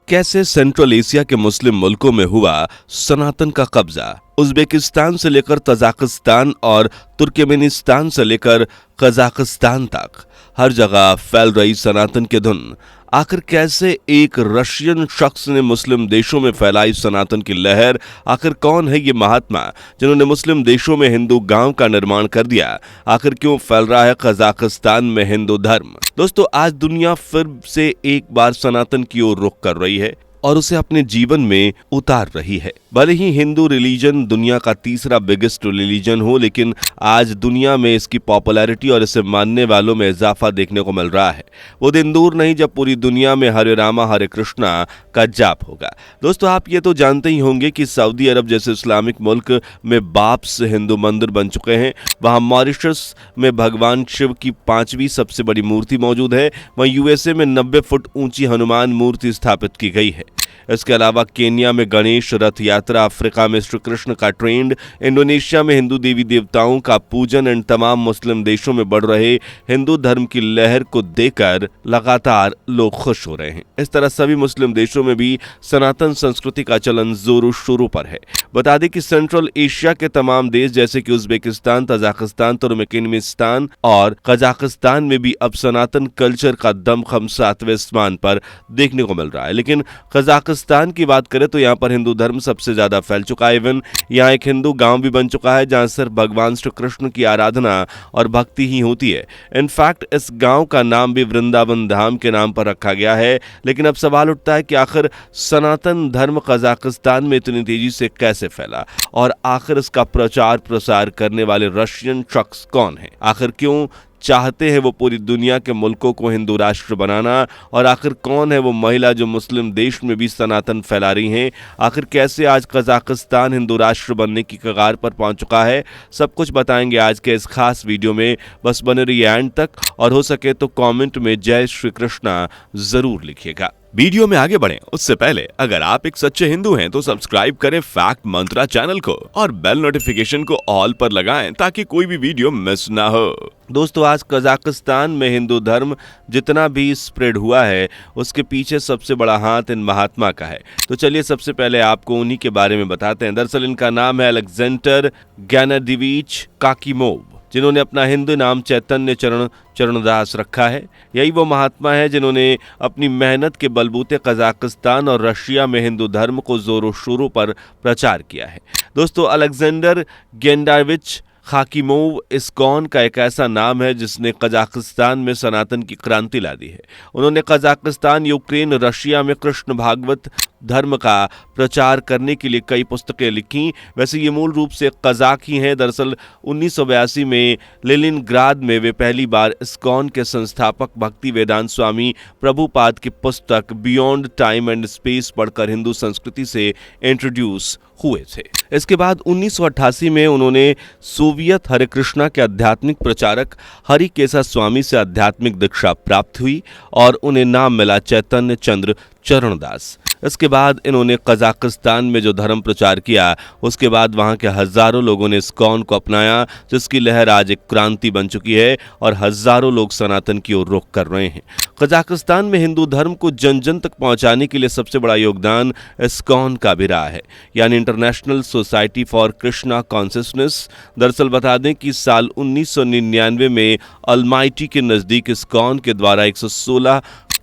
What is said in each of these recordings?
कैसे central Asia के मुस्लिम मुल्कों में हुआ सनातन का कब्जा। उज्बेकिस्तान से लेकर तजाकिस्तान और तुर्कमेनिस्तान से लेकर कजाकिस्तान तक हर जगह फैल रही सनातन की धुन। आखिर कैसे एक रशियन शख्स ने मुस्लिम देशों में फैलाई सनातन की लहर? आखिर कौन है ये महात्मा जिन्होंने मुस्लिम देशों में हिंदू गांव का निर्माण कर दिया? आखिर क्यों फैल रहा है कजाकिस्तान में हिंदू धर्म? दोस्तों, आज दुनिया फिर से एक बार सनातन की ओर रुख कर रही है और उसे अपने जीवन में उतार रही है। भले ही हिंदू रिलीजन दुनिया का तीसरा बिगेस्ट रिलीजन हो, लेकिन आज दुनिया में इसकी पॉपुलैरिटी और इसे मानने वालों में इजाफा देखने को मिल रहा है। वो दिन दूर नहीं जब पूरी दुनिया में हरे रामा हरे कृष्णा का जाप होगा। दोस्तों, आप ये तो जानते ही होंगे कि सऊदी अरब जैसे इस्लामिक मुल्क में बाप्स हिंदू मंदिर बन चुके हैं। वहां मॉरिशस में भगवान शिव की 5वीं सबसे बड़ी मूर्ति मौजूद है। वहीं यूएसए में 90 फुट ऊंची हनुमान मूर्ति स्थापित की गई है। इसके अलावा केन्या में गणेश रथ यात्रा, अफ्रीका में श्री कृष्ण का ट्रेंड, इंडोनेशिया में हिंदू देवी देवताओं का पूजन एंड तमाम मुस्लिम देशों में बढ़ रहे हिंदू धर्म की लहर को देखकर लगातार लोग खुश हो रहे हैं। इस तरह सभी मुस्लिम देशों में भी सनातन संस्कृति का चलन जोरों शोरों पर है। बता दें कि सेंट्रल एशिया के तमाम देश जैसे कि उज्बेकिस्तान, तजाकिस्तान, तुर्कमेनिस्तान और कजाकिस्तान में भी अब सनातन कल्चर का दमखम 7वें आसमान पर देखने को मिल रहा है। लेकिन कजाकिस्तान की बात करें तो यहाँ पर हिंदू धर्म सबसे ज्यादा फैल चुका है। इवन यहाँ एक हिंदू गांव भी बन चुका है जहाँ सिर्फ भगवान श्री कृष्ण की आराधना और भक्ति ही होती है। इनफैक्ट इस गांव का नाम भी वृंदावन धाम के नाम पर रखा गया है। लेकिन अब सवाल उठता है कि आखिर सनातन धर्म कजाकिस्तान में इतनी तेजी से कैसे फैला और आखिर इसका प्रचार प्रसार करने वाले रशियन शख्स कौन है? आखिर क्यों चाहते हैं वो पूरी दुनिया के मुल्कों को हिंदू राष्ट्र बनाना? और आखिर कौन है वो महिला जो मुस्लिम देश में भी सनातन फैला रही हैं? आखिर कैसे आज कजाकिस्तान हिंदू राष्ट्र बनने की कगार पर पहुंच चुका है? सब कुछ बताएंगे आज के इस खास वीडियो में। बस बने रहिए एंड तक और हो सके तो कमेंट में जय श्री कृष्णा जरूर लिखिएगा। वीडियो में आगे बढ़ें उससे पहले अगर आप एक सच्चे हिंदू हैं तो सब्सक्राइब करें फैक्ट मंत्रा चैनल को और बेल नोटिफिकेशन को ऑल पर लगाएं ताकि कोई भी वीडियो मिस ना हो। दोस्तों, आज कजाकिस्तान में हिंदू धर्म जितना भी स्प्रेड हुआ है उसके पीछे सबसे बड़ा हाथ इन महात्मा का है। तो चलिए सबसे पहले आपको उन्हीं के बारे में बताते हैं। दरअसल इनका नाम है अलेक्जेंडर गैनाडीविच काकीमोव, जिन्होंने अपना हिंदू नाम चैतन्य चरणदास रखा है। यही वो महात्मा है जिन्होंने अपनी मेहनत के बलबूते कजाकिस्तान और रशिया में हिंदू धर्म को जोरों शोरों पर प्रचार किया है। दोस्तों, अलेक्जेंडर गेंडाविच खाकीमोव इस्कॉन का एक ऐसा नाम है जिसने कजाकिस्तान में सनातन की क्रांति ला दी है। उन्होंने कजाकिस्तान, यूक्रेन, रशिया में कृष्ण भागवत धर्म का प्रचार करने के लिए कई पुस्तकें लिखी। वैसे ये मूल रूप से कजाक ही हैं। दरअसल 1982 में लेनिनग्राद में वे पहली बार इस्कॉन के संस्थापक भक्ति वेदांत स्वामी प्रभुपाद की पुस्तक बियॉन्ड टाइम एंड स्पेस पढ़कर हिंदू संस्कृति से इंट्रोड्यूस हुए थे। इसके बाद 1988 में उन्होंने सोवियत हरे कृष्णा के आध्यात्मिक प्रचारक हरि केसा स्वामी से आध्यात्मिक दीक्षा प्राप्त हुई और उन्हें नाम मिला चैतन्य चंद्र चरणदास। इसके बाद इन्होंने कजाकिस्तान में जो धर्म प्रचार किया उसके बाद वहां के हजारों लोगों ने इस्कॉन को अपनाया, जिसकी लहर आज एक क्रांति बन चुकी है और हजारों लोग सनातन की ओर रुख कर रहे हैं। कजाकिस्तान में हिंदू धर्म को जन जन तक पहुंचाने के लिए सबसे बड़ा योगदान इस्कॉन का भी रहा है, यानी international society for Krishna consciousness. दरअसल बता दें कि साल 1999 में अलमाइटी के नजदीक इस्कॉन के द्वारा 116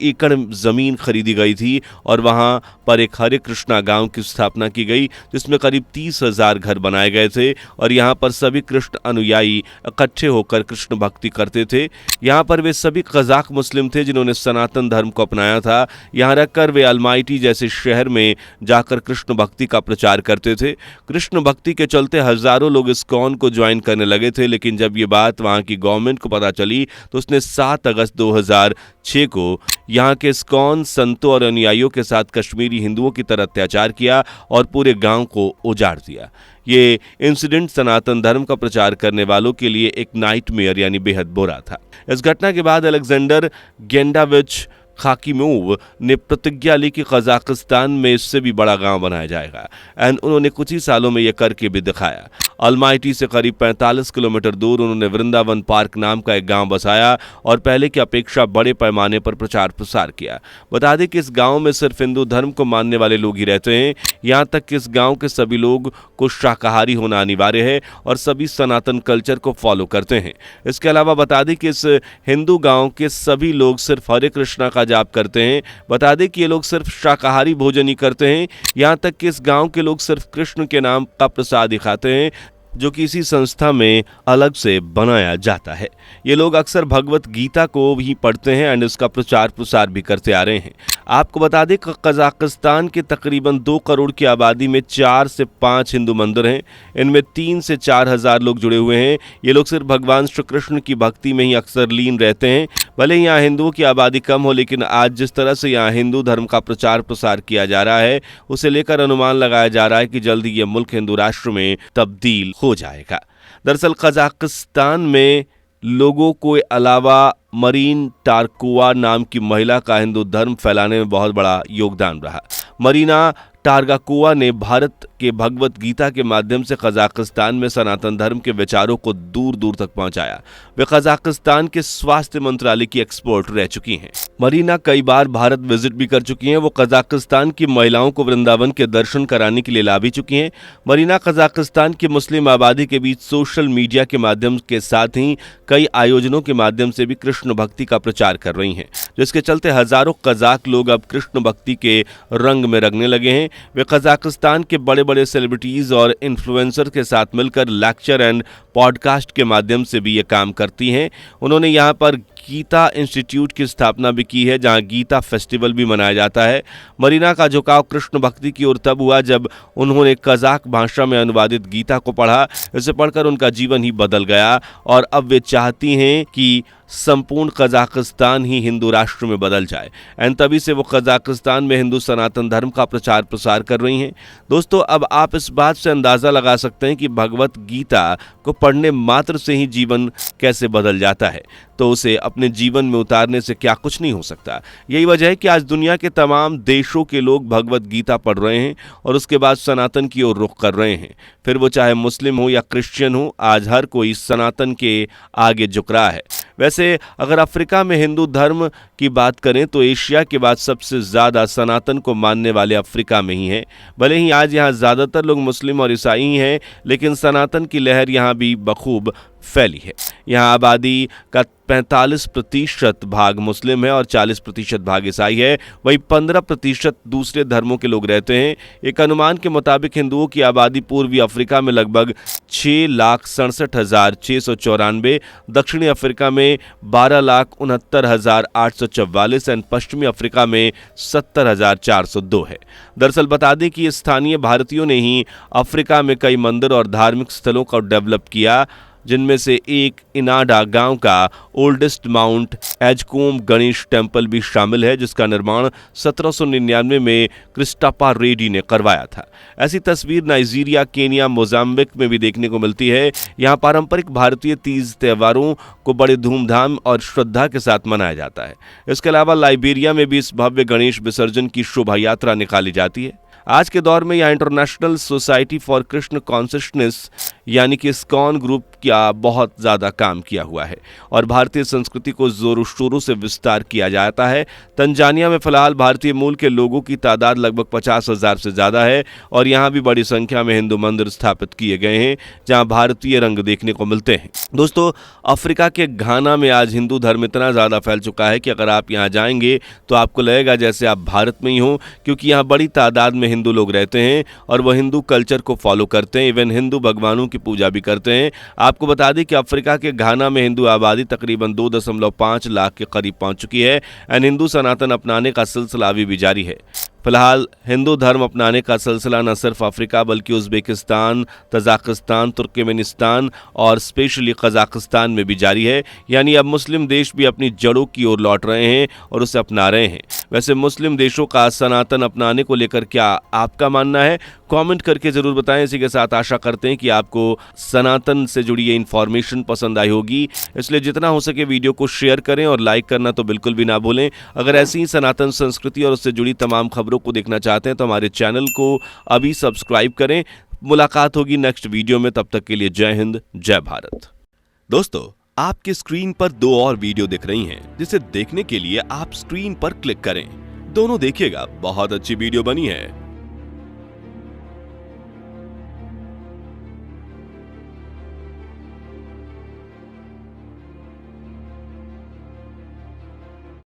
एकड़ जमीन खरीदी गई थी और वहां पर एक हरे कृष्णा गांव की स्थापना की गई, जिसमें करीब 30,000 घर बनाए गए थे और यहां पर सभी कृष्ण अनुयायी इकट्ठे होकर कृष्ण भक्ति करते थे। यहां पर वे सभी कजाक मुस्लिम थे जिन्होंने सनातन धर्म को अपनाया था। यहां रखकर वे अलमाइटी जैसे शहर में जाकर कृष्ण भक्ति का प्रचार करते थे। कृष्ण भक्ति के चलते हजारों लोग इस्कॉन को ज्वाइन करने लगे थे, लेकिन जब ये बात वहां की गवर्नमेंट को पता चली तो उसने 7 अगस्त 2006 को यहाँ के इस्कॉन संतों और अनुयायियों के साथ कश्मीरी हिंदुओं की तरह अत्याचार किया और पूरे गांव को उजाड़ दिया। ये इंसिडेंट सनातन धर्म का प्रचार करने वालों के लिए एक नाइटमेयर यानी बेहद बुरा था। इस घटना के बाद अलेक्जेंडर गेंडाविच खाकीमोव ने प्रतिज्ञा ली कि कजाकिस्तान में इससे भी बड़ा गांव बनाया जाएगा एंड उन्होंने कुछ ही सालों में यह करके भी दिखाया। अलमाइटी से करीब 45 किलोमीटर दूर उन्होंने वृंदावन पार्क नाम का एक गांव बसाया और पहले की अपेक्षा बड़े पैमाने पर प्रचार प्रसार किया। बता दें कि इस गांव में सिर्फ हिंदू धर्म को मानने वाले लोग ही रहते हैं। यहाँ तक कि इस गांव के सभी लोग को शाकाहारी होना अनिवार्य है और सभी सनातन कल्चर को फॉलो करते हैं। इसके अलावा बता दें कि इस हिंदू गांव के सभी लोग सिर्फ हरे कृष्णा का जाप करते हैं। बता दें कि ये लोग सिर्फ शाकाहारी भोजन ही करते हैं। यहाँ तक कि इस गांव के लोग सिर्फ कृष्ण के नाम का प्रसाद ही खाते हैं, जो कि इसी संस्था में अलग से बनाया जाता है। ये लोग अक्सर भगवत गीता को भी पढ़ते हैं एंड इसका प्रचार प्रसार भी करते आ रहे हैं। आपको बता दें कि कजाकिस्तान के तकरीबन 2 करोड़ की आबादी में 4 से 5 हिंदू मंदिर हैं। इनमें 3 से 4 हज़ार लोग जुड़े हुए हैं। ये लोग सिर्फ भगवान श्री कृष्ण की भक्ति में ही अक्सर लीन रहते हैं। भले ही यहाँ हिंदुओं की आबादी कम हो, लेकिन आज जिस तरह से यहाँ हिंदू धर्म का प्रचार प्रसार किया जा रहा है, उसे लेकर अनुमान लगाया जा रहा है कि जल्दी ये मुल्क हिंदू राष्ट्र में तब्दील हो जाएगा। दरअसल कजाकिस्तान में लोगों को अलावा मरीन टारकोवा नाम की महिला का हिंदू धर्म फैलाने में बहुत बड़ा योगदान रहा। मरीना टारगाकोवा ने भारत के भगवत गीता के माध्यम से कजाकिस्तान में सनातन धर्म के विचारों को दूर दूर तक पहुंचाया। वे कजाकिस्तान के स्वास्थ्य मंत्रालय की एक्सपर्ट रह चुकी हैं। मरीना कई बार भारत विजिट भी कर चुकी हैं। वो कजाकिस्तान की महिलाओं को वृंदावन के दर्शन कराने के लिए ला भी चुकी हैं। मरीना कजाकिस्तान की मुस्लिम आबादी के बीच सोशल मीडिया के माध्यम के साथ ही कई आयोजनों के माध्यम से भी कृष्ण भक्ति का प्रचार कर रही हैं, जिसके चलते हजारों कजाक लोग अब कृष्ण भक्ति के रंग में रंगने लगे हैं। वे कजाकिस्तान के बड़े बड़े सेलिब्रिटीज और इन्फ्लुएंसर के साथ मिलकर लेक्चर एंड पॉडकास्ट के माध्यम से भी ये काम करती हैं। उन्होंने यहाँ पर गीता इंस्टीट्यूट की स्थापना भी की है, जहाँ गीता फेस्टिवल भी मनाया जाता है। मरीना का झुकाव कृष्ण भक्ति की ओर तब हुआ जब उन्होंने कजाक भाषा में अनुवादित गीता को पढ़ा। इसे पढ़कर उनका जीवन ही बदल गया और अब वे चाहती हैं कि संपूर्ण कजाकिस्तान ही हिंदू राष्ट्र में बदल जाए एंड तभी से वो कजाकिस्तान में हिंदू सनातन धर्म का प्रचार प्रसार कर रही हैं। दोस्तों, अब आप इस बात से अंदाज़ा लगा सकते हैं कि भगवत गीता को पढ़ने मात्र से ही जीवन कैसे बदल जाता है, तो उसे अपने जीवन में उतारने से क्या कुछ नहीं हो सकता। यही वजह है कि आज दुनिया के तमाम देशों के लोग भगवत गीता पढ़ रहे हैं और उसके बाद सनातन की ओर रुख कर रहे हैं। फिर वो चाहे मुस्लिम हो या क्रिश्चियन हो, आज हर कोई सनातन के आगे झुक रहा है। वैसे अगर अफ्रीका में हिंदू धर्म की बात करें तो एशिया के बाद सबसे ज़्यादा सनातन को मानने वाले अफ्रीका में ही हैं। भले ही आज यहाँ ज़्यादातर लोग मुस्लिम और ईसाई ही हैं, लेकिन सनातन की लहर यहाँ भी बखूब फैली है। यहाँ आबादी का 45% भाग मुस्लिम है और 40% भाग ईसाई है। वहीं 15% दूसरे धर्मों के लोग रहते हैं। एक अनुमान के मुताबिक हिंदुओं की आबादी पूर्वी अफ्रीका में लगभग 6,67,694, दक्षिणी अफ्रीका में 12,69,844 एंड पश्चिमी अफ्रीका में 70,402 है। दरअसल बता दें कि स्थानीय भारतीयों ने ही अफ्रीका में कई मंदिर और धार्मिक स्थलों को डेवलप किया, जिनमें से एक इनाडा गांव का ओल्डेस्ट माउंट एजकोम गणेश टेम्पल भी शामिल है, जिसका निर्माण 1799 में क्रिस्टापा रेड्डी ने करवाया था। ऐसी तस्वीर नाइजीरिया, केनिया, मोजाम्बिक में भी देखने को मिलती है। यहाँ पारंपरिक भारतीय तीज त्योहारों को बड़े धूमधाम और श्रद्धा के साथ मनाया जाता है। इसके अलावा लाइबेरिया में भी इस भव्य गणेश विसर्जन की शोभा यात्रा निकाली जाती है। आज के दौर में यहाँ international society for Krishna consciousness यानी कि इस्कॉन ग्रुप का बहुत ज़्यादा काम किया हुआ है और भारतीय संस्कृति को जोरों शोरों से विस्तार किया जाता है। तंजानिया में फिलहाल भारतीय मूल के लोगों की तादाद लगभग 50,000 से ज़्यादा है और यहाँ भी बड़ी संख्या में हिंदू मंदिर स्थापित किए गए हैं, जहाँ भारतीय रंग देखने को मिलते हैं। दोस्तों, अफ्रीका के घाना में आज हिंदू धर्म इतना ज़्यादा फैल चुका है कि अगर आप यहाँ जाएंगे तो आपको लगेगा जैसे आप भारत में ही हो, क्योंकि यहाँ बड़ी तादाद में हिंदू लोग रहते हैं और वह हिंदू कल्चर को फॉलो करते हैं, इवन हिंदू भगवानों की पूजा भी करते हैं। आपको बता दें कि अफ्रीका के घाना में हिंदू आबादी तकरीबन 2.5 लाख के करीब पहुंच चुकी है एंड हिंदू सनातन अपनाने का सिलसिला अभी भी जारी है। फिलहाल हिंदू धर्म अपनाने का सिलसिला न सिर्फ अफ्रीका बल्कि उज्बेकिस्तान, तजाकिस्तान, तुर्कमेनिस्तान और स्पेशली कजाकिस्तान में भी जारी है। यानी अब मुस्लिम देश भी अपनी जड़ों की ओर लौट रहे हैं और उसे अपना रहे हैं। वैसे मुस्लिम देशों का सनातन अपनाने को लेकर क्या आपका मानना है? कमेंट करके जरूर बताएं। इसी के साथ आशा करते हैं कि आपको सनातन से जुड़ी ये इन्फॉर्मेशन पसंद आई होगी, इसलिए जितना हो सके वीडियो को शेयर करें और लाइक करना तो बिल्कुल भी ना भूलें। अगर ऐसी ही सनातन संस्कृति और उससे जुड़ी तमाम खबरों को देखना चाहते हैं तो हमारे चैनल को अभी सब्सक्राइब करें। मुलाकात होगी नेक्स्ट वीडियो में, तब तक के लिए जय हिंद, जय भारत। दोस्तों, आपकी स्क्रीन पर 2 और वीडियो दिख रही हैं, जिसे देखने के लिए आप स्क्रीन पर क्लिक करें। दोनों देखिएगा, बहुत अच्छी वीडियो बनी है।